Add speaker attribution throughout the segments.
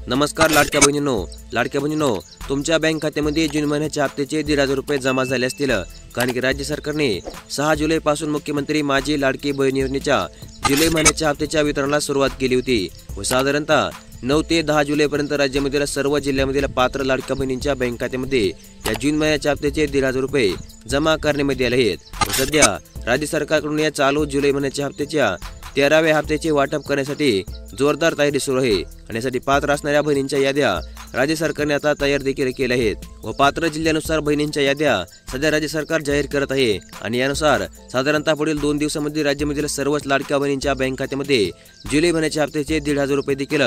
Speaker 1: नमस्कार लाडक्या बहिणींनो, तुमच्या बँक खात्यामध्ये जून महिन्याच्या हप्त्याचे 1,500 रुपये जमा झाले असतील, कारण की राज्य सरकारने 6 जुलैपासून मुख्यमंत्री माझी लाडकी बहीण योजनेच्या जुलै महिन्याच्या हप्त्याच्या वितरणाला सुरुवात केली होती व साधारणतः 9 ते 10 जुलैपर्यंत राज्यामधील सर्व जिल्ह्यांमधील पात्र लाडक्या बहिणींच्या बँक खात्यामध्ये या जून महिन्याच्या हप्त्याचे 1,500 रुपये जमा करण्यात आले आहेत व सध्या राज्य सरकारकडून या चालू जुलै महिन्याच्या हप्त्याच्या 13व्या हप्त्याचे वाटप करण्यासाठी जोरदार तयारी सुरू आहे आणि यासाठी पात्र असणाऱ्या बहिणींच्या याद्या राज्य सरकारने आता तयार देखील केल्या आहेत व पात्र जिल्ह्यानुसार बहिणींच्या याद्या सध्या राज्य सरकार जाहीर करत आहे आणि यानुसार साधारणतः पुढील 2 दिवसांमध्ये राज्यामधील सर्वच लाडक्या बहिणींच्या बँक खात्यामध्ये जुलै महिन्याच्या हप्त्याचे 1,500 रुपये देखील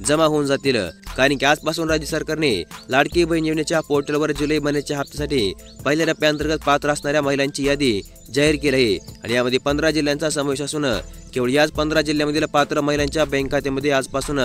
Speaker 1: जमा होऊन जातील, कारण की आजपासून राज्य सरकारने लाडकी बहीण योजनेच्या पोर्टलवर जुलै महिन्याच्या हप्त्यासाठी पहिल्या टप्प्याअंतर्गत पात्र असणाऱ्या महिलांची यादी जाहीर केली आहे आणि यामध्ये 15 जिल्ह्यांचा समावेश असून केवळ याच 15 जिल्ह्यांमधील पात्र महिलांच्या बँक खात्यामध्ये आजपासून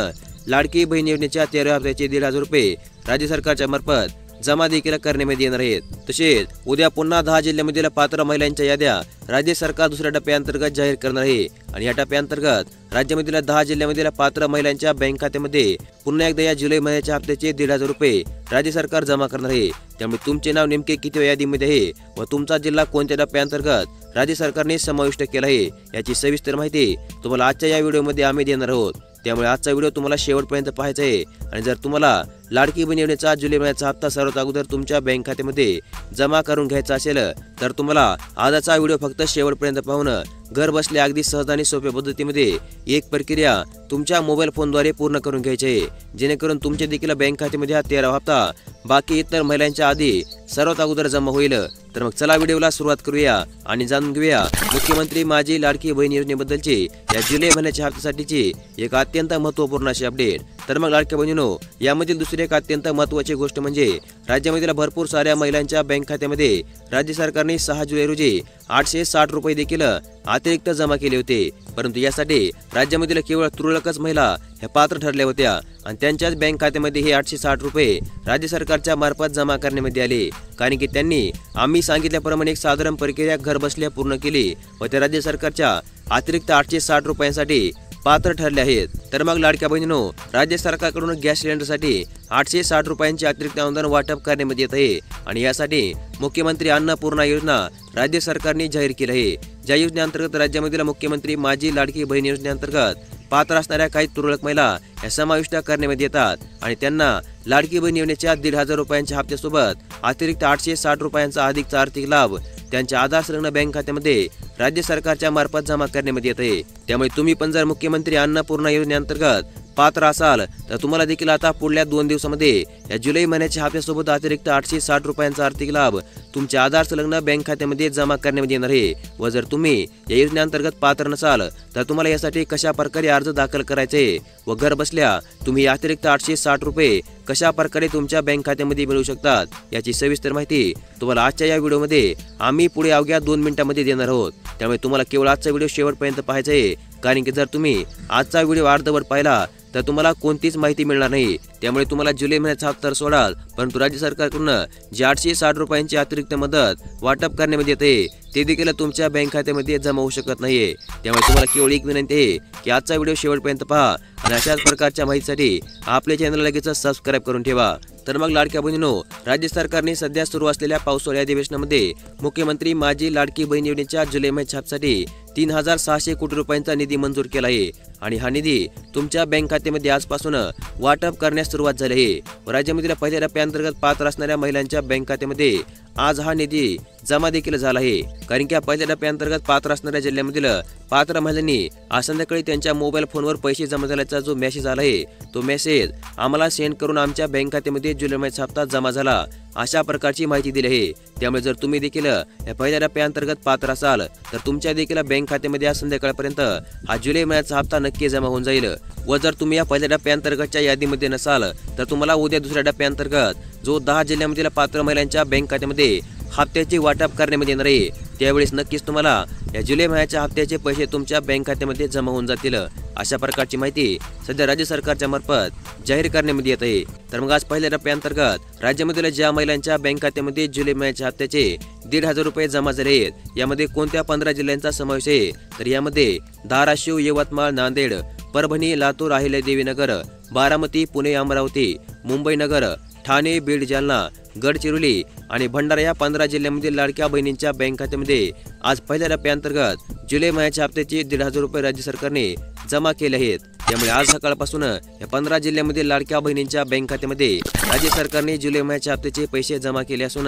Speaker 1: लाडकी बहीण योजनेच्या 13व्या हप्त्याचे 1,500 रुपये राज्य सरकारच्या मार्फत जमा देखील करण्यात येणार आहेत। तसेच उद्या पुन्हा 10 जिल्ह्यांमधील पात्र महिलांच्या याद्या राज्य सरकार दुसऱ्या टप्प्याअंतर्गत जाहीर करणार आहे आणि या टप्प्याअंतर्गत राज्यामधील 10 जिल्ह्यांमधील पात्र महिलांच्या बँक खात्यामध्ये पुन्हा एकदा या जुलै महिन्याच्या हप्त्याचे 1,500 रुपये राज्य सरकार जमा करणार आहे। त्यामुळे तुमचे नाव नेमके किती यादीमध्ये आहे व तुमचा जिल्हा कोणत्या टप्प्याअंतर्गत राज्य सरकारने समाविष्ट केला आहे याची सविस्तर माहिती तुम्हाला आजच्या या व्हिडिओमध्ये आम्ही देणार आहोत। त्यामुळे आजचा व्हिडिओ तुम्हाला शेवटपर्यंत पाहायचा आहे आणि जर तुम्हाला लाडकी बहीण योजनेचा जुलै महिन्याचा हप्ता सर्वात अगोदर तुमच्या बँक खात्यामध्ये जमा करून घ्यायचा असेल तर तुम्हाला आजचा व्हिडिओ फक्त शेवटपर्यंत पाहून घर बसल्या अगदी सहज आणि सोप्या पद्धतीमध्ये एक प्रक्रिया तुमच्या मोबाईल फोनद्वारे पूर्ण करून घ्यायची आहे, जेणेकरून तुमच्या देखील बँक खात्यामध्ये हा 13वा हप्ता बाकी इतर महिलांच्या आधी सर्वात अगोदर जमा होईल। तर मग चला व्हिडिओला सुरुवात करूया आणि जाणून घेऊया मुख्यमंत्री माझी लाडकी बहीण योजनेबद्दलची या जुलै महिन्याच्या हप्त्यासाठीची एक अत्यंत महत्त्वपूर्ण अशी अपडेट। तर मग लाडक्या बहिणींनो, यामधील दुसरी एक अत्यंत महत्त्वाची गोष्ट म्हणजे राज्यामधील भरपूर साऱ्या महिलांच्या बँक खात्यामध्ये राज्य सरकारने 6 जुलै रोजी 860 रुपये देखील अतिरिक्त जमा केले होते, परंतु यासाठी राज्यामधील केवळ तुरळकच महिला ह्या पात्र ठरल्या होत्या आणि त्यांच्याच बँक खात्यामध्ये हे 860 रुपये राज्य सरकारच्या मार्फत जमा करण्यात आले, कारण की त्यांनी आम्ही सांगितल्याप्रमाणे एक साधारण प्रक्रिया घर बसल्या पूर्ण केली व त्या राज्य सरकारच्या अतिरिक्त 860 रुपयांसाठी पात्र ठरले आहेत। तर मग लाडक्या बहिणींनो, राज्य सरकारकडून गॅस सिलेंडरसाठी 860 रुपयांचे अतिरिक्त अनुदान वाटप करण्यात येत आहे आणि यासाठी मुख्यमंत्री अन्नपूर्णा योजना राज्य सरकारने जाहीर केली आहे। ज्या योजनेअंतर्गत राज्यामधील मुख्यमंत्री माझी लाडकी बहीण योजनेअंतर्गत पात्र असणाऱ्या काही तुरळक महिला या समाविष्ट करण्यात येतात आणि त्यांना लाडकी बहीण योजनेच्या 1,500 रुपयांच्या हप्त्यासोबत अतिरिक्त 860 रुपयांचा अधिकचा आर्थिक लाभ त्यांच्या आधार संलग्न बँक खात्यामध्ये राज्य सरकारच्या मार्फत जमा करण्यात येत आहे। त्यामुळे तुम्ही पण जर मुख्यमंत्री अन्नपूर्णा योजनेअंतर्गत पात्र असाल तर तुम्हाला देखील आता पुढल्या 2 दिवसामध्ये या जुलै महिन्याच्या हप्त्यासोबत अतिरिक्त 860 रुपयांचा आर्थिक लाभ तुमच्या आधार संलग्न बँक खात्यामध्ये जमा करण्यात येणार आहे व जर तुम्ही या योजनेअंतर्गत पात्र नसाल तर तुम्हाला यासाठी कशा प्रकारे अर्ज दाखल करायचे व घर बसल्या तुम्ही अतिरिक्त 860 रुपये कशा प्रकारे तुमच्या बँक खात्यामध्ये मिळवू शकतात याची सविस्तर माहिती तुम्हाला आजच्या या व्हिडिओमध्ये आम्ही पुढे अवघ्या 2 मिनिटांमध्ये देणार आहोत। त्यामुळे तुम्हाला केवळ आजचा व्हिडिओ शेवटपर्यंत पाहायचा आहे, कारण की जर तुम्ही आजचा व्हिडिओ अर्धवट पाहिला तर तुम्हाला कोणतीच माहिती मिळणार नाही। त्यामुळे तुम्हाला जुलै महिन्याचा हप्ता सोडाल, परंतु राज्य सरकारकडून जे 860 रुपयांची अतिरिक्त मदत वाटप करण्यात येते ते देखील तुमच्या बँक खात्यामध्ये जमा होऊ शकत नाहीये। त्यामुळे तुम्हाला केवळ एक विनंती आहे की आजचा व्हिडिओ शेवटपर्यंत पहा आणि अशाच प्रकारच्या माहितीसाठी आपल्या चॅनलला लगेच सबस्क्राईब करून ठेवा। तर मग लाडक्या बहिणींनो, राज्य सरकारने सध्या सुरू असलेल्या पावसाळी अधिवेशनामध्ये मुख्यमंत्री माझी लाडकी बहीण योजनेच्या जुलै महिन्याच्या हप्त्यासाठी 3,600 कोटी रुपयांचा निधी मंजूर केला आहे आणि हा निधी तुमच्या बँक खात्यामध्ये आजपासून वाटप करण्यास सुरुवात झाली आहे व राज्यामधील पहिल्या टप्प्याअंतर्गत पात्र असणाऱ्या महिलांच्या बँक खात्यामध्ये आज हा निधी जमा देखील झाला आहे, कारण की या पहिल्या टप्प्याअंतर्गत पात्र असणाऱ्या जिल्ह्यामधील पात्र महिलांनी आज संध्याकाळी त्यांच्या मोबाईल फोनवर पैसे जमा झाल्याचा जो मेसेज आला आहे तो मेसेज आम्हाला सेंड करून आमच्या बँक खात्यामध्ये जुलै महिन्याचा हप्ता जमा झाला अशा प्रकारची माहिती दिली आहे। त्यामुळे जर तुम्ही देखील या पहिल्या टप्प्याअंतर्गत पात्र असाल तर तुमच्या देखील बँक खात्यामध्ये आज संध्याकाळपर्यंत हा जुलै महिन्याचा हप्ता नक्की जमा होऊन जाईल व जर तुम्ही या पहिल्या टप्प्याअंतर्गतच्या यादीमध्ये नसाल तर तुम्हाला उद्या दुसऱ्या टप्प्याअंतर्गत जो 10 जिल्ह्यांमधील पात्र महिलांच्या बँक खात्यामध्ये हप्त्याचे वाटप करण्यात येणार आहे त्यावेळेस नक्कीच तुम्हाला या जुलै महिन्याच्या हप्त्याचे पैसे तुमच्या बँक खात्यामध्ये जमा होऊन जातील अशा प्रकारची माहिती सध्या राज्य सरकारच्या मार्फत जाहीर करण्यात येत आहे। तर मग आज पहिल्या टप्प्याअंतर्गत राज्यामधील ज्या महिलांच्या बँक खात्यामध्ये जुलै महिन्याच्या हप्त्याचे 1,500 रुपये जमा झाले आहेत। यामध्ये कोणत्या 15 जिल्ह्यांचा समावेश आहे? तर यामध्ये धाराशिव, यवतमाळ, नांदेड, परभणी, लातूर, अहिल्यादेवीनगर, बारामती, पुणे, अमरावती, मुंबईनगर, ठाणे, बीड, जालना, गडचिरोली आणि भंडारा या 15 जिल्ह्यांमधील लाडक्या बहिणींच्या बँक खात्यामध्ये आज पहिल्या टप्प्याअंतर्गत जुलै महिन्याच्या हप्त्याचे 1,500 रुपये राज्य सरकारने जमा केले आहेत। त्यामुळे आज सकाळपासून या 15 जिल्ह्यांमधील लाडक्या बहिणींच्या बँक खात्यामध्ये राज्य सरकारने जुलै महिन्याच्या हप्त्याचे पैसे जमा केले असून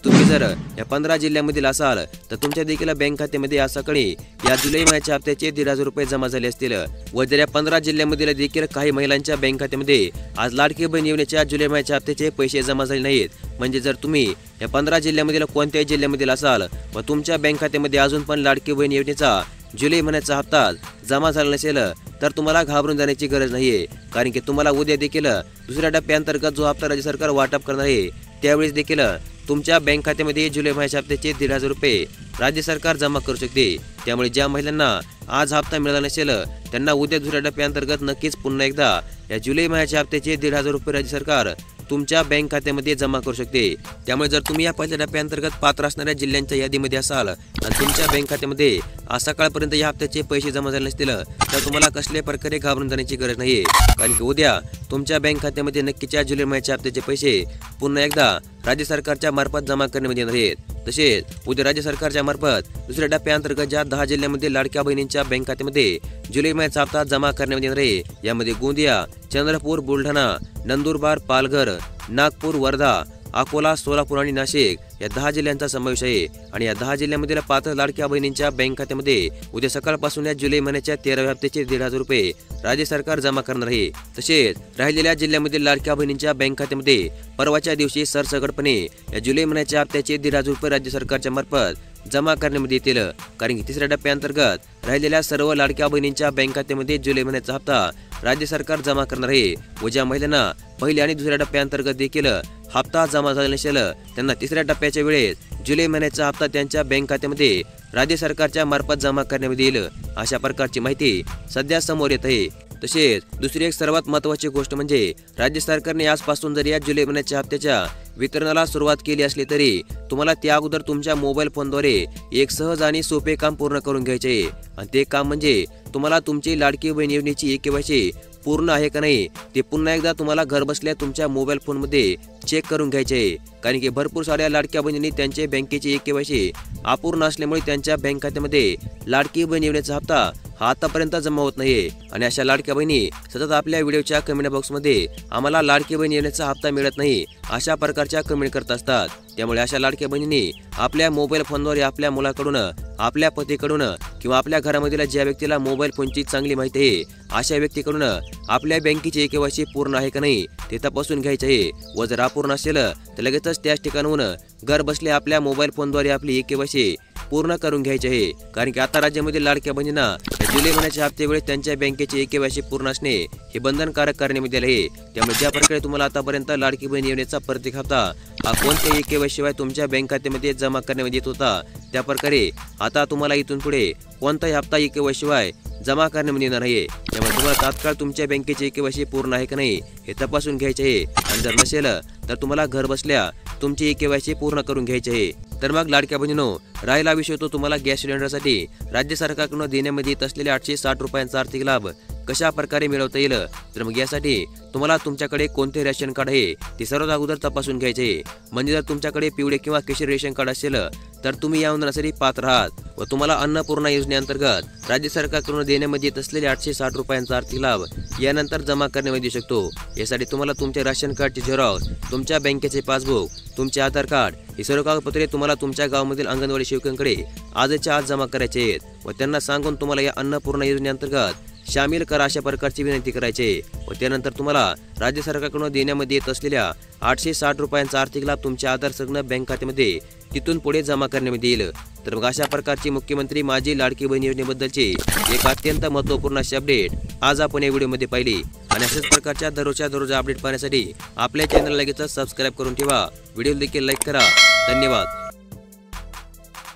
Speaker 1: तुम्ही जर या 15 जिल्ह्यांमधील असाल तर तुमच्या देखील बँक खात्यामध्ये आज सकाळी या जुलै महिन्याच्या हप्त्याचे 1,500 रुपये जमा झाले असतील। व जर या 15 जिल्ह्यांमधील देखील काही महिलांच्या बँक खात्यामध्ये आज लाडकी बहीण योजनेच्या जुलै महिन्याच्या हप्त्याचे पैसे जमा झाले नाहीत, म्हणजे जर तुम्ही या 15 जिल्ह्यांमधील कोणत्याही जिल्ह्यामधील असाल व तुमच्या बँक खात्यामध्ये अजून पण लाडकी बहीण योजनेचा जुलै महिन्याचा हप्ता जमा झाला नसेल तर तुम्हाला घाबरून जाण्याची गरज नाहीये, कारण की तुम्हाला उद्या देखील दुसऱ्या टप्प्याअंतर्गत जो हप्ता राज्य सरकार वाटप करणार आहे त्यावेळेस देखील तुमच्या बँक खात्यामध्ये जुलै महिन्याच्या हप्त्याचे 1,500 रुपये राज्य सरकार जमा करू शकते। त्यामुळे ज्या महिलांना आज हप्ता मिळाला नसेल त्यांना उद्या दुसऱ्या टप्प्याअंतर्गत नक्कीच पुन्हा एकदा या जुलै महिन्याच्या हप्त्याचे 1,500 रुपये राज्य सरकार तुमच्या बँक खात्यामध्ये जमा करू शकते। त्यामुळे जर तुम्ही या पहिल्या टप्प्याअंतर्गत पात्र असणाऱ्या जिल्ह्यांच्या यादीमध्ये असाल आणि तुमच्या बँक खात्यामध्ये आज सकाळपर्यंत या हप्त्याचे पैसे जमा झाले नसतील तर तुम्हाला कसल्याही प्रकारे घाबरून जाण्याची गरज नाहीये, कारण की उद्या तुमच्या बँक खात्यामध्ये नक्कीच्या जुलै महिन्याच्या हप्त्याचे पैसे पुन्हा एकदा राज्य सरकारच्या मार्फत जमा करण्यात येणार आहेत। तसेच उद्या राज्य सरकारच्या मार्फत दुसऱ्या टप्प्याअंतर्गत ज्या 10 जिल्ह्यांमध्ये लाडक्या बहिणींच्या बँक खात्यामध्ये जुलै महिन्याचा हप्ता जमा करण्यात येणार आहे यामध्ये गोंदिया, चंद्रपूर, बुलढाणा, नंदुरबार, पालघर, नागपूर, वर्धा, अकोला, सोलापूर आणि नाशिक या 10 जिल्ह्यांचा समावेश आहे। आणि या 10 जिल्ह्यांमधील पात्र लाडक्या बहिणींच्या बँक खात्यामध्ये उद्या सकाळपासून या जुलै महिन्याच्या 13व्या हप्त्याचे 1,500 रुपये राज्य सरकार जमा करणार आहे। तसेच राहिलेल्या जिल्ह्यांमधील लाडक्या बहिणींच्या बँक खात्यामध्ये परवाच्या दिवशी सरसकटपणे या जुलै महिन्याच्या हप्त्याचे 1,500 रुपये राज्य सरकारच्या मार्फत जमा करण्यामध्ये येतील, कारण की तिसऱ्या टप्प्याअंतर्गत राहिलेल्या सर्व लाडक्या बहिणींच्या बँक खात्यामध्ये जुलै महिन्याचा हप्ता राज्य सरकार जमा करणार आहे। व ज्या महिलांना पहिल्या आणि दुसऱ्या टप्प्याअंतर्गत देखील हप्ता जमा झाला नसेल त्यांना तिसऱ्या टप्प्याच्या वेळेस जुलै महिन्याचा हप्ता त्यांच्या बँक खात्यामध्ये राज्य सरकारच्या मार्फत जमा करण्यामध्ये येईल, अशा प्रकारची माहिती सध्या समोर येत आहे। तसेच दुसरी एक सर्वात महत्त्वाची गोष्ट म्हणजे राज्य सरकारने आजपासून जर या जुलै महिन्याच्या हप्त्याच्या वितरणाला सुरुवात केली असली तरी तुम्हाला त्या अगोदर तुमच्या मोबाईल फोनद्वारे एक सहज आणि सोपे काम पूर्ण करून घ्यायचे आहे। आणि ते काम म्हणजे तुम्हाला तुमची लाडकी बहीण योजनेची केवायसी पूर्ण आहे का नाही ते पुन्हा एकदा तुम्हाला घरबसल्या तुमच्या मोबाईल फोनमध्ये चेक करून घ्यायचे आहे, कारण की भरपूर साऱ्या लाडक्या बहिणींनी त्यांचे बँकेची केवायसी अपूर्ण असल्यामुळे त्यांच्या बँक खात्यामध्ये लाडकी बहीण योजनेचा हप्ता हा आतापर्यंत जमा होत नाहीये। आणि अशा लाडक्या बहिणी सतत आपल्या व्हिडिओच्या कमेंट बॉक्समध्ये आम्हाला लाडकी बहीण योजनेचा हप्ता मिळत नाही अशा प्रकारच्या कमेंट करत असतात। त्यामुळे अशा लाडक्या बहिणींनी आपल्या मोबाईल फोनद्वारे आपल्या मुलाकडून, आपल्या पतीकडून किंवा आपल्या घरामधील ज्या व्यक्तीला मोबाईल फोनची चांगली माहिती आहे अशा व्यक्तीकडून आपल्या बँकेची केवायसी पूर्ण आहे का नाही ते तपासून घ्यायचे आहे। व जर अपूर्ण असेल तर लगेचच त्याच ठिकाणाहून घर बसल्या आपल्या मोबाईल फोनद्वारे आपली केवायसी पूर्ण करून घ्यायचे आहे, कारण की आता राज्यामधील लाडक्या बहिणींना जुलै महिन्याच्या हप्त्यावेळेस त्यांच्या बँकेचे केवायसी पूर्ण असणे हे बंधनकारक करण्यात आले आहे। त्यामुळे ज्या प्रकारे तुम्हाला आतापर्यंत लाडकी बहीण योजनेचा प्रत्येक हप्ता हा कोणत्याही केवायसी शिवाय तुमच्या बँक खात्यामध्ये जमा करण्यात येत होता त्या प्रकारे आता तुम्हाला इथून पुढे कोणताही हप्ता केवायसी शिवाय जमा करण्यात येणार आहे। त्यामुळे तुम्हाला तात्काळ तुमच्या बँकेची केवायसी पूर्ण आहे का नाही हे तपासून घ्यायचे आहे, आणि जर नसेल तर तुम्हाला घर बसल्या तुमची केवायसी पूर्ण करून घ्यायची आहे। तर मग लाडक्या बहिणींनो, राहिला विषय तो तुम्हाला गॅस सिलेंडरसाठी राज्य सरकारकडून देण्यामध्ये येत असलेले 860 रुपयांचा आर्थिक लाभ कशा प्रकारे मिळवता येईल। तर मग यासाठी तुम्हाला तुमच्याकडे कोणते रेशन कार्ड आहे ते सर्वात अगोदर तपासून घ्यायचे। म्हणजे जर तुमच्याकडे पिवळे किंवा केशरी रेशन कार्ड असेल तर तुम्ही या अनुदानासाठी पात्र आहात व तुम्हाला अन्नपूर्णा योजनेअंतर्गत राज्य सरकारकडून देण्यामध्ये येत असलेले 860 रुपयांचा आर्थिक लाभ यानंतर जमा करण्यामध्ये येऊ शकतो। यासाठी तुम्हाला तुमच्या राशन कार्डची झेरॉक्स, तुमच्या बँकेचे पासबुक, तुमचे आधार कार्ड ही सर्व कागदपत्रे तुम्हाला तुमच्या गावामधील अंगणवाडी सेवकांकडे आजच्या आज जमा करायचे आहेत व त्यांना सांगून तुम्हाला या अन्नपूर्णा योजनेअंतर्गत शामिल करा अशा प्रकारची विनंती करायची व त्यानंतर तुम्हाला राज्य सरकारकडून देण्यामध्ये येत असलेल्या 860 रुपयांचा आर्थिक लाभ तुमच्या आधार संलग्न बँक खात्यामध्ये तिथून पुढे जमा करण्यामध्ये येईल। तर मग अशा प्रकारची मुख्यमंत्री माझी लाडकी बहीण योजनेबद्दलची एक अत्यंत महत्त्वपूर्ण अशी अपडेट आज आपण या व्हिडिओमध्ये पाहिली। आणि अशाच प्रकारच्या दररोज अपडेट पाहण्यासाठी आपल्या चॅनलला लगेच सबस्क्राईब करून ठेवा, व्हिडिओ देखील लाईक करा। धन्यवाद।